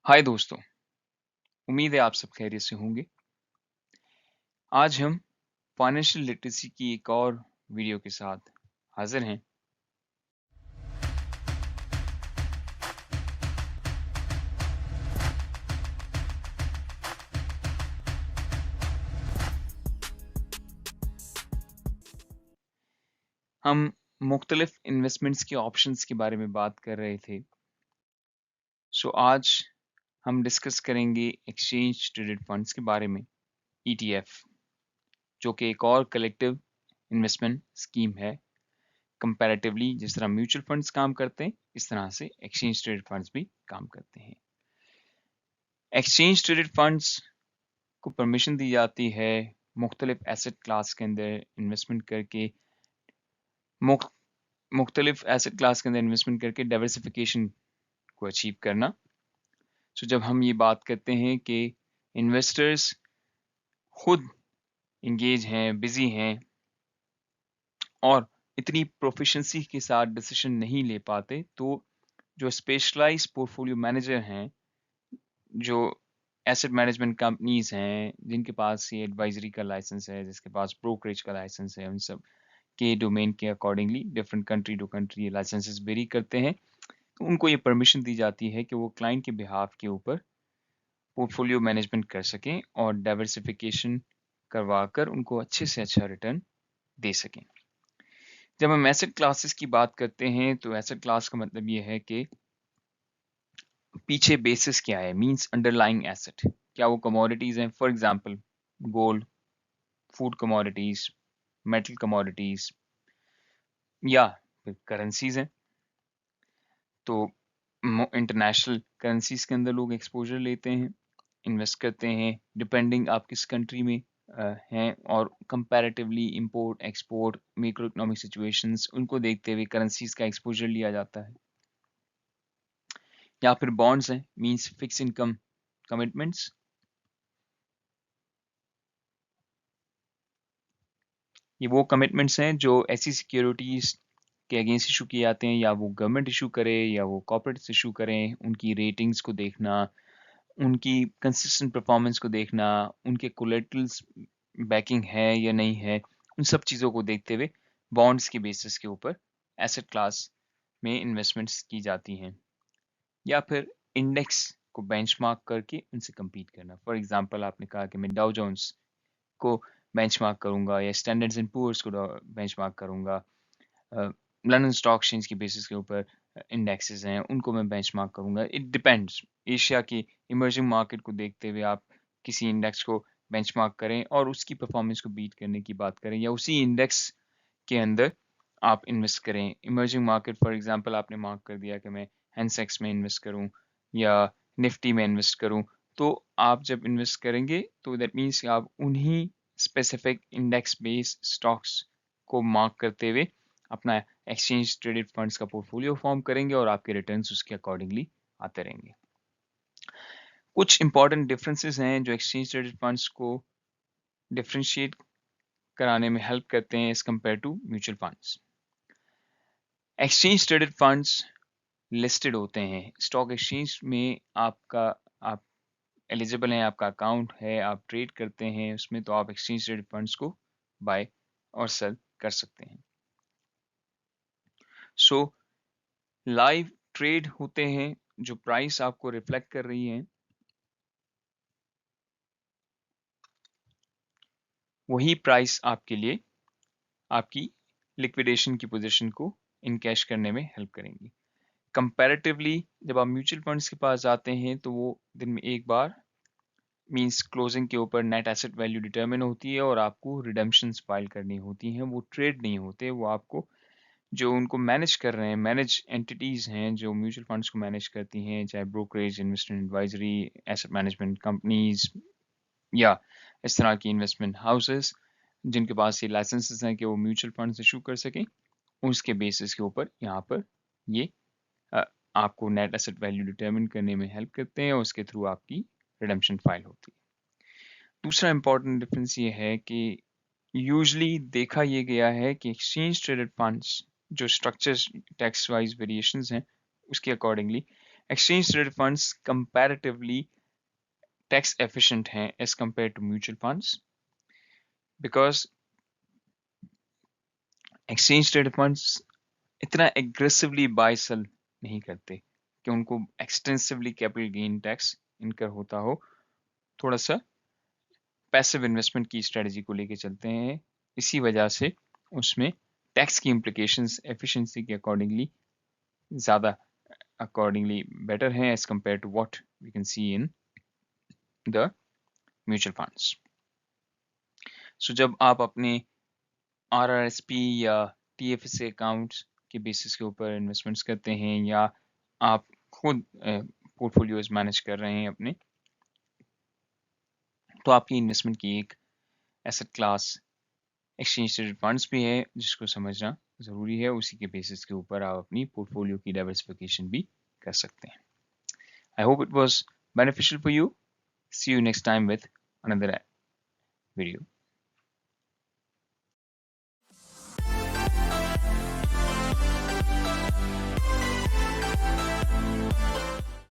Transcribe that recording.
हाय दोस्तों, उम्मीद है आप सब खैरियत से होंगे। आज हम फाइनेंशियल लिटरेसी की एक और वीडियो के साथ हाजिर हैं। हम मुख्तलिफ इन्वेस्टमेंट्स के ऑप्शंस के बारे में बात कर रहे थे। आज हम डिस्कस करेंगे एक्सचेंज ट्रेडेड फंड्स के बारे में, ETF, जो कि एक और कलेक्टिव इन्वेस्टमेंट स्कीम है। कंपैरेटिवली जिस तरह म्यूचुअल फंड्स काम करते हैं, इस तरह से एक्सचेंज ट्रेडेड फंड्स भी काम करते हैं। एक्सचेंज ट्रेडेड फंड्स को परमिशन दी जाती है मुख्तलिफ एसेट क्लास के अंदर इन्वेस्टमेंट करके मुख्तलिफ एसेट क्लास के अंदर इन्वेस्टमेंट करके डाइवर्सिफिकेशन को अचीव करना। जब हम ये बात करते हैं कि इन्वेस्टर्स खुद इंगेज हैं, बिजी हैं और इतनी प्रोफिशेंसी के साथ डिसीजन नहीं ले पाते, तो जो स्पेशलाइज्ड पोर्टफोलियो मैनेजर हैं, जो एसेट मैनेजमेंट कंपनीज हैं, जिनके पास ये एडवाइजरी का लाइसेंस है, जिसके पास ब्रोकरेज का लाइसेंस है, उन सब के डोमेन के accordingly different country to country licences vary करते हैं। तो उनको ये परमिशन दी जाती है कि वो क्लाइंट के बिहाफ के ऊपर पोर्टफोलियो मैनेजमेंट कर सकें और डाइवर्सिफिकेशन करवाकर उनको अच्छे से अच्छा रिटर्न दे सकें। जब हम एसेट क्लासेस की बात करते हैं, तो एसेट क्लास का मतलब ये है कि पीछे बेसिस क्या है, मींस अंडरलाइंग एसेट। क्या वो कमोडिटीज हैं? For example gold, food commodities, metal commodities, या फिर करेंसीज हैं। तो इंटरनेशनल करेंसीज के अंदर लोग एक्सपोजर लेते हैं, इन्वेस्ट करते हैं, डिपेंडिंग आप किस कंट्री में हैं, और comparatively import export macro economic situations उनको देखते हुए करेंसीज का एक्सपोजर लिया जाता है। या फिर बॉन्ड्स हैं, मींस फिक्स इनकम कमिटमेंट्स। ये वो कमिटमेंट्स हैं जो ऐसी सिक्योरिटीज के अगेंस्ट इशू किए जाते हैं, या वो गवर्नमेंट इशू करे या वो कॉर्पोरेट्स इशू करें। उनकी रेटिंग्स को देखना, उनकी कंसिस्टेंट परफॉर्मेंस को देखना, उनके कोलेटरल्स बैकिंग है या नहीं है, उन सब चीज़ों को देखते हुए बॉन्ड्स के बेसिस के ऊपर एसेट क्लास में इन्वेस्टमेंट्स की जाती हैं। या फिर इंडेक्स को बेंचमार्क करके उनसे compete करना। फॉर एग्जांपल आपने कहा कि मैं डाउ जोन्स को बेंचमार्क करूंगा या स्टैंडर्ड्स एंड पुअर्स को बेंचमार्क करूंगा। लंदन स्टॉक एक्सचेंज की बेसिस के ऊपर इंडेक्सेस हैं, उनको मैं बेंचमार्क करूंगा। It depends. एशिया की इमर्जिंग मार्केट को देखते हुए आप किसी इंडेक्स को बेंचमार्क करें और उसकी परफॉर्मेंस को बीट करने की बात करें, या उसी इंडेक्स के अंदर आप इन्वेस्ट करें। इमर्जिंग मार्केट फॉर एग्जांपल आपने मार्क कर दिया कि मैं हैंसेक्स में इन्वेस्ट करूं या निफ्टी में इन्वेस्ट करूं, तो आप जब इन्वेस्ट करेंगे तो दैट मीन्स आप उन्हीं स्पेसिफिक इंडेक्स बेस्ड स्टॉक्स को मार्क करते हुए अपना एक्सचेंज ट्रेडेड फंड्स का पोर्टफोलियो फॉर्म करेंगे और आपके रिटर्न्स उसके अकॉर्डिंगली आते रहेंगे। कुछ इंपॉर्टेंट डिफरेंसेस हैं जो एक्सचेंज ट्रेडेड फंड्स को डिफरेंशिएट कराने में हेल्प करते हैं as compared to mutual funds. Exchange traded funds listed होते हैं स्टॉक एक्सचेंज में। आप एलिजिबल हैं, आपका अकाउंट है, आप ट्रेड करते हैं उसमें, तो आप एक्सचेंज ट्रेडेड फंड्स को बाय और सेल कर सकते हैं। लाइव ट्रेड होते हैं, जो प्राइस आपको रिफ्लेक्ट कर रही है वही प्राइस आपके लिए आपकी लिक्विडेशन की पोजीशन को इनकैश करने में हेल्प करेंगी। कंपैरेटिवली जब आप म्यूचुअल फंड्स के पास जाते हैं, तो वो दिन में एक बार मींस क्लोजिंग के ऊपर नेट एसेट वैल्यू डिटरमिन होती है और आपको रिडेम्पशंस फाइल करनी होती हैं। वो ट्रेड नहीं होते, वो आपको जो उनको मैनेज कर रहे हैं, मैनेज एंटिटीज हैं जो म्यूचुअल फंड्स को मैनेज करती हैं, चाहे brokerage, investment advisory, asset management companies, या इस तरह की इन्वेस्टमेंट हाउसेस जिनके पास ये लाइसेंसेस हैं कि वो म्यूचुअल फंड्स इशू कर सकें, उसके बेसिस के ऊपर यहाँ पर ये अ, आपको नेट एसेट वैल्यू डिटरमिन करने में हेल्प करते हैं और उसके थ्रू आपकी रिडेम्पशन फाइल होती है। दूसरा इंपॉर्टेंट डिफरेंस ये है कि यूजली देखा ये गया है कि एक्सचेंज ट्रेडेड फंड्स जो स्ट्रक्चर्स टैक्स वाइज वेरिएशंस हैं उसके accordingly exchange trade funds comparatively tax efficient हैं as compare to mutual funds, because exchange trade funds इतना एग्रेसिवली बाय सेल नहीं करते कि उनको एक्सटेंसिवली कैपिटल गेन टैक्स इनकर होता हो। थोड़ा सा पैसिव इन्वेस्टमेंट की स्ट्रेटजी को लेके चलते हैं, इसी वजह से उसमें टैक्स की इम्प्लीकेशंस एफिशिएंसी के अकॉर्डिंगली ज़्यादा बेटर हैं as compare to what we can see in the mutual funds. So जब आप अपने RRSP या TFSA अकाउंट्स के बेसिस के ऊपर इन्वेस्टमेंट्स करते हैं या आप खुद पोर्टफोलियोज मैनेज कर रहे हैं अपने, तो आपकी इन्वेस्टमेंट की एक asset class exchange traded funds भी है जिसको समझना ज़रूरी है। उसी के बेसिस के ऊपर आप अपनी पोर्टफोलियो की डाइवर्सिफिकेशन भी कर सकते हैं। I hope it was beneficial for you. See you next time with another video.